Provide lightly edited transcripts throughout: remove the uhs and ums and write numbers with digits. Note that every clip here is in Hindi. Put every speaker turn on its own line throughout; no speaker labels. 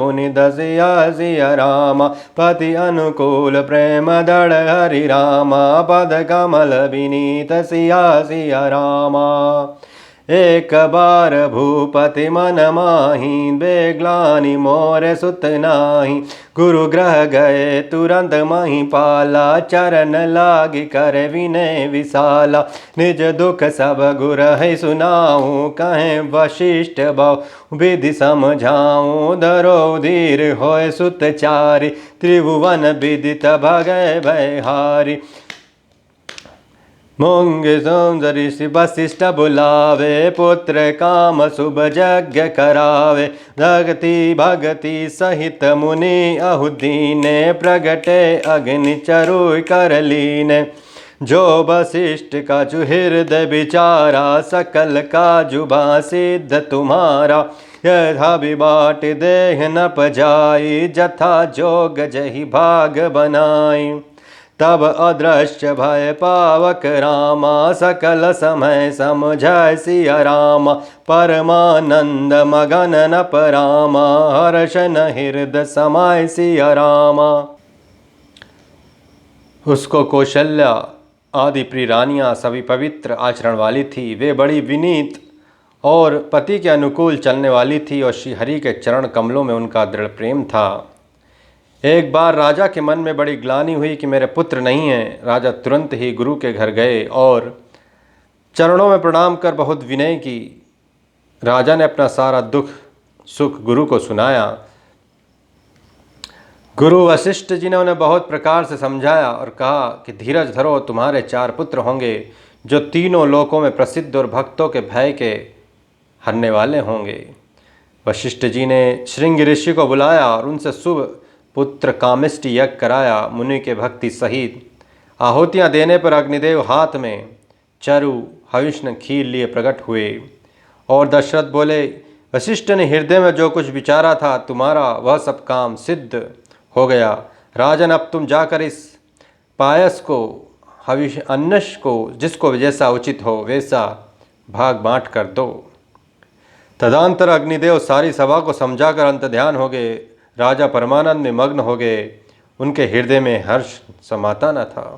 मुनि दसिया सिया रामा पति अनुकूल प्रेम दड़ हरि रामा पद कमल विनीत सिया सिया रामा। एक बार भूपति मन माही बेग्लानि मोर सुत नाही। गुरु ग्रह गए तुरंत मही पाला चरण लागी कर विनय विशाला। निज दुख सब गुर है सुनाऊं कहें वशिष्ठ बहु विधि समझाऊं। धरो धीर होय सुत चारि त्रिभुवन विदित भगै भयहारी। मूंग ऋषि वशिष्ठ बुलावे पुत्र काम शुभ यज्ञ करावे। भगति भगति सहित मुनि अहुदीने प्रगटे अग्नि चरु कर लीने। जो वशिष्ठ का जो हृदय विचारा सकल का जुबा सिद्ध तुम्हारा। यथा विबाट देह न पजाई जथा जोग जहि भाग बनाई। तब अदृश्य भय पावक रामा सकल समय समझय सिया रामा। परमानंद मगन न परामा हर्षन हृदय समाय सिया रामा। उसको कौशल्या आदि प्रिय रानियाँ सभी पवित्र आचरण वाली थी। वे बड़ी विनीत और पति के अनुकूल चलने वाली थी और श्री हरि के चरण कमलों में उनका दृढ़ प्रेम था। एक बार राजा के मन में बड़ी ग्लानि हुई कि मेरे पुत्र नहीं हैं। राजा तुरंत ही गुरु के घर गए और चरणों में प्रणाम कर बहुत विनय की। राजा ने अपना सारा दुख सुख गुरु को सुनाया। गुरु वशिष्ठ जी ने उन्हें बहुत प्रकार से समझाया और कहा कि धीरज धरो, तुम्हारे 4 पुत्र होंगे जो तीनों लोकों में प्रसिद्ध और भक्तों के भय के हरने वाले होंगे। वशिष्ठ जी ने श्रृंग ऋषि को बुलाया और उनसे शुभ पुत्र कामिष्टि यज्ञ कराया। मुनि के भक्ति सहित आहुतियाँ देने पर अग्निदेव हाथ में चरु हविष्ण खीर लिए प्रकट हुए और दशरथ बोले, वशिष्ठ ने हृदय में जो कुछ विचारा था तुम्हारा वह सब काम सिद्ध हो गया। राजन, अब तुम जाकर इस पायस को हविष अन्नश को जिसको जैसा उचित हो वैसा भाग बांट कर दो। तदंतर अग्निदेव सारी सभा को समझाकर अंत ध्यान हो गए। राजा परमानंद में मग्न हो गए। उनके हृदय में हर्ष समाता न था।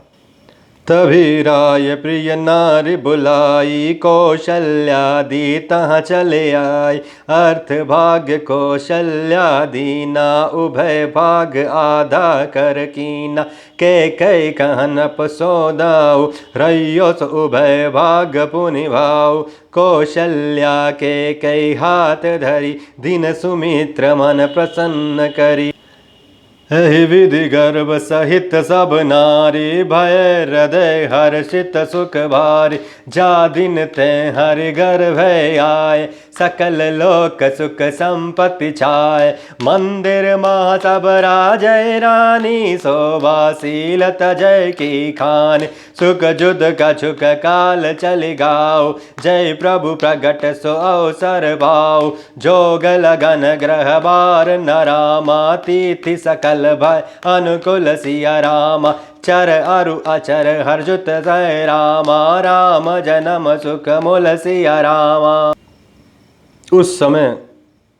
तभी राय प्रिय नारी बुलाई कौशल्यादि तहाँ चले आई। अर्थ भाग्य कौशल्यादि ना उभय भाग आधा कर कीना। के कहन पसोदाऊ रैयो सो उभय भाग पुनि भाऊ। कौशल्या के कई हाथ धरी दिन सुमित्र मन प्रसन्न करी। एहि विधि गर्भ सहित सब नारी भय हृदय हर्षित सुख भारी। जा दिन ते हरि गर्भ आए सकल लोक सुख संपत्ति छाए। मंदिर माँ सब राजय रानी शोभाशील तजय की खान। सुख जुद कछुक काल चलि गाओ जय प्रभु प्रगट सो अवसर भाव। जोग लगन ग्रह बार नरामा तिथि सकल भय अनुकूल सिया रामा। चर अरु अचर हर्षुत जय रामा। राम जन्म सुख मूल सिया रामा। उस समय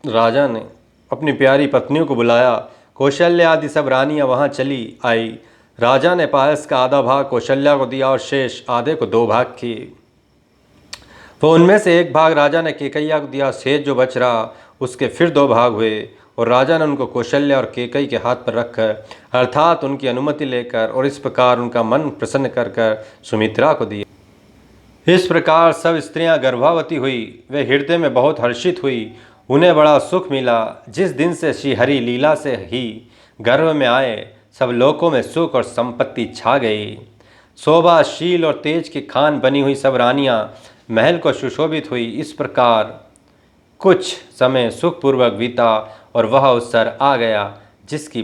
राजा ने अपनी प्यारी पत्नियों को बुलाया। कौशल्या आदि सब रानियां वहां चली आई। राजा ने पायस का आधा भाग कौशल्या को दिया और शेष आधे को 2 भाग किए। वो उनमें से एक भाग राजा ने केकैया को दिया। शेष जो बच रहा उसके फिर 2 भाग हुए और राजा ने उनको कौशल्या और केकई के हाथ पर रखकर अर्थात उनकी अनुमति लेकर और इस प्रकार उनका मन प्रसन्न कर कर सुमित्रा को दिया। इस प्रकार सब स्त्रियां गर्भवती हुई। वे हृदय में बहुत हर्षित हुई। उन्हें बड़ा सुख मिला। जिस दिन से श्री हरि लीला से ही गर्भ में आए सब लोकों में सुख और संपत्ति छा गई। शोभाशील और तेज की खान बनी हुई सब रानियां महल को सुशोभित हुई। इस प्रकार कुछ समय सुखपूर्वक बीता और वह अवसर आ गया जिसकी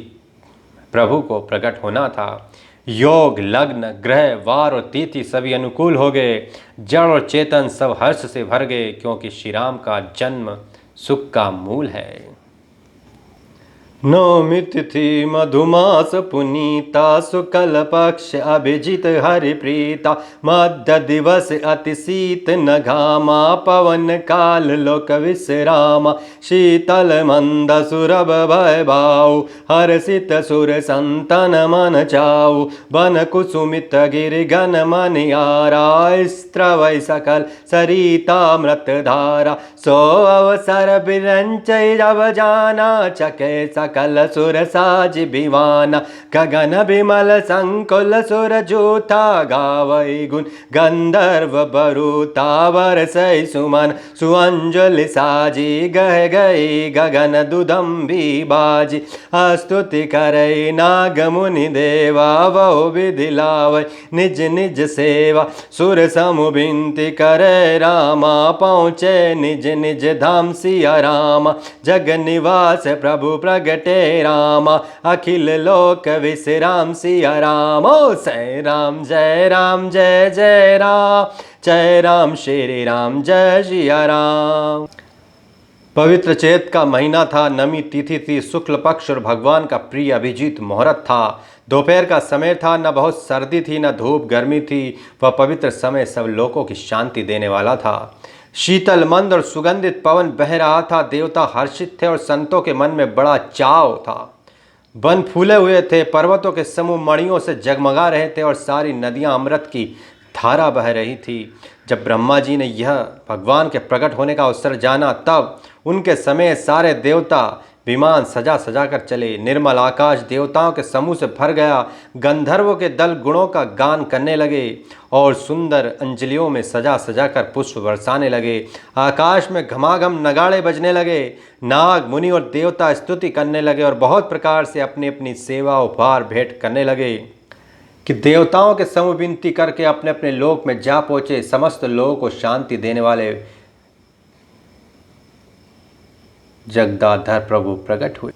प्रभु को प्रकट होना था। योग लग्न ग्रह वार और तिथि सभी अनुकूल हो गए। जड़ और चेतन सब हर्ष से भर गए क्योंकि श्री राम का जन्म सुख का मूल है। नौमी तिथि मधुमास पुनीता शुक्ल पक्ष अभिजित हरिप्रीता मध्य दिवस अति शीत न घामा पवन काल लोक विश्रामा शीतल मंद सुरभ भय भाऊ हर्षित सुर संतन मन चाऊ बन कुसुमित गिर गन मनियारा स्त्रवै सकल सरितामृत धारा सो अवसर बिरंचय जब जाना चके सकल सुर साज बिवाना गगन बिमल संकुल सुर जूथा गावै गुण गंधर्व बरूता बरसै सुमन सुअंजलि साजी गह गई गगन दुदम्बी बाजी स्तुति करै नाग मुनि देवा बहु विधि लावै निज निज सेवा सुर समु बिनती करे रामा पहुँचे निज निज धाम सिया रामा जग निवास प्रभु प्रगटे रामा अखिल लोक विश्राम सिया राम ओ जय राम जय राम जय जय राम श्री राम जय सिया राम। पवित्र चैत का महीना था, नमी तिथि थी, शुक्ल पक्ष और भगवान का प्रिय अभिजीत मुहूर्त था। दोपहर का समय था, न बहुत सर्दी थी न धूप गर्मी थी। वह पवित्र समय सब लोगों की शांति देने वाला था। शीतल मंद और सुगंधित पवन बह रहा था। देवता हर्षित थे और संतों के मन में बड़ा चाव था। वन फूले हुए थे, पर्वतों के समूह मणियों से जगमगा रहे थे और सारी नदियां अमृत की धारा बह रही थी। जब ब्रह्मा जी ने यह भगवान के प्रकट होने का अवसर जाना, तब उनके समय सारे देवता विमान सजा सजा कर चले। निर्मल आकाश देवताओं के समूह से भर गया। गंधर्वों के दल गुणों का गान करने लगे और सुंदर अंजलियों में सजा सजा कर पुष्प बरसाने लगे। आकाश में घमाघम नगाड़े बजने लगे। नाग मुनि और देवता स्तुति करने लगे और बहुत प्रकार से अपनी अपनी सेवा उपहार भेंट करने लगे कि देवताओं के समूह विनती करके अपने अपने लोक में जा पहुँचे। समस्त लोगों को शांति देने वाले जगदाधर प्रभु प्रकट हुए।